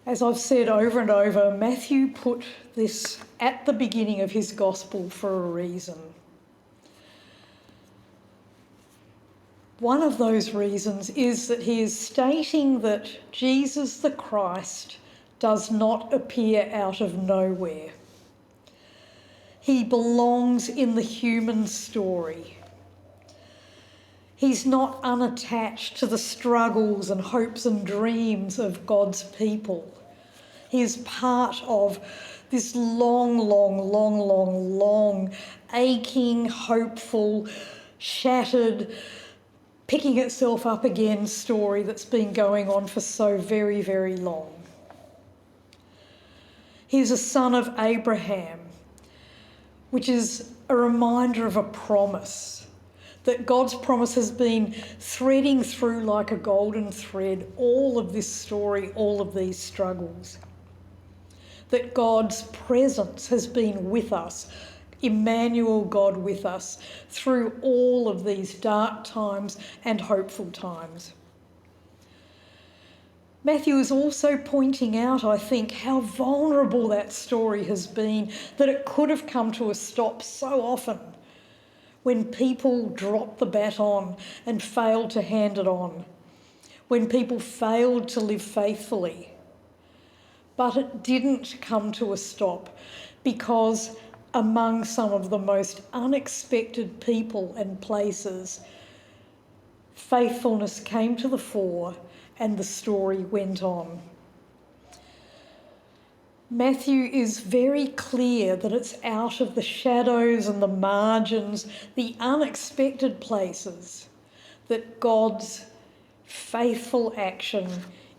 As I've said over and over, Matthew put this at the beginning of his gospel for a reason. One of those reasons is that he is stating that Jesus the Christ does not appear out of nowhere. He belongs in the human story. He's not unattached to the struggles and hopes and dreams of God's people. He is part of this long, aching, hopeful, shattered, picking itself up again story that's been going on for so very, very long. He's a son of Abraham, which is a reminder of a promise, that God's promise has been threading through like a golden thread all of this story, all of these struggles. That God's presence has been with us, Emmanuel, God with us, through all of these dark times and hopeful times. Matthew is also pointing out, I think, how vulnerable that story has been, that it could have come to a stop so often when people dropped the baton and failed to hand it on, when people failed to live faithfully. But it didn't come to a stop because among some of the most unexpected people and places, faithfulness came to the fore and the story went on. Matthew is very clear that it's out of the shadows and the margins, the unexpected places, that God's faithful action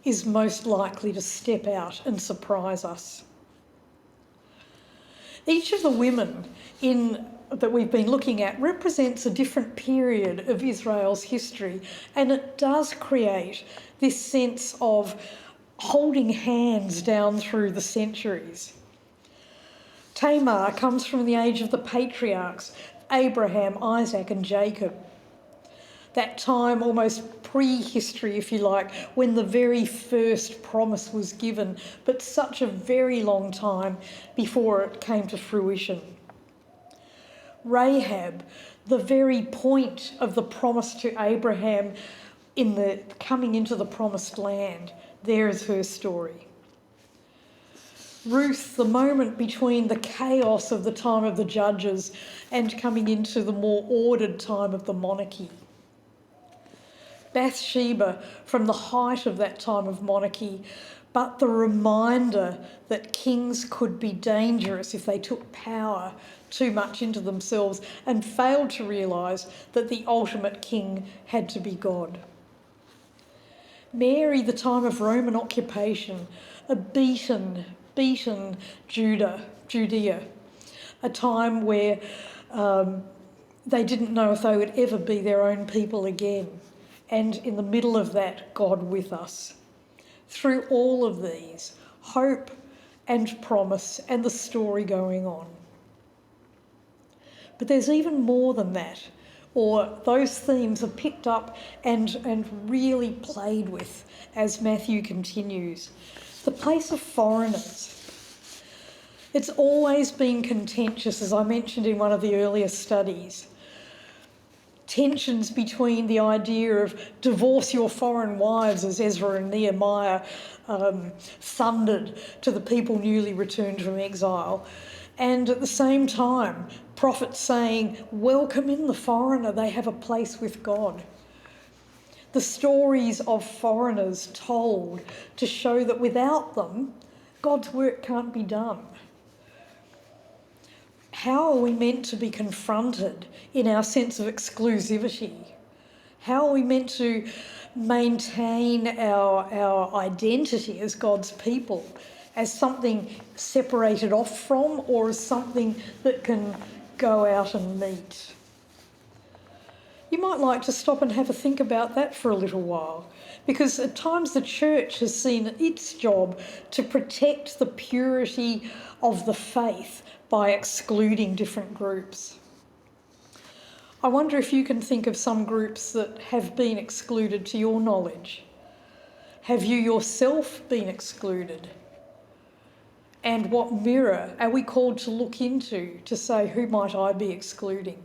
is most likely to step out and surprise us. Each of the women that we've been looking at represents a different period of Israel's history, and it does create this sense of holding hands down through the centuries. Tamar comes from the age of the patriarchs, Abraham, Isaac and Jacob. That time, almost pre-history, if you like, when the very first promise was given, but such a very long time before it came to fruition. Rahab, the very point of the promise to Abraham in the coming into the promised land, there is her story. Ruth, the moment between the chaos of the time of the judges and coming into the more ordered time of the monarchy. Bathsheba, from the height of that time of monarchy, but the reminder that kings could be dangerous if they took power too much into themselves and failed to realise that the ultimate king had to be God. Mary, the time of Roman occupation, a beaten Judea, a time where they didn't know if they would ever be their own people again. And in the middle of that, God with us. Through all of these, hope and promise and the story going on. But there's even more than that, or those themes are picked up and really played with as Matthew continues. The place of foreigners. It's always been contentious, as I mentioned in one of the earlier studies. Tensions between the idea of divorce your foreign wives, as Ezra and Nehemiah thundered to the people newly returned from exile, and at the same time, prophets saying, welcome in the foreigner, they have a place with God. The stories of foreigners told to show that without them, God's work can't be done. How are we meant to be confronted in our sense of exclusivity? How are we meant to maintain our identity as God's people, as something separated off from or as something that can go out and meet? You might like to stop and have a think about that for a little while, because at times the church has seen its job to protect the purity of the faith by excluding different groups. I wonder if you can think of some groups that have been excluded to your knowledge. Have you yourself been excluded? And what mirror are we called to look into to say, who might I be excluding?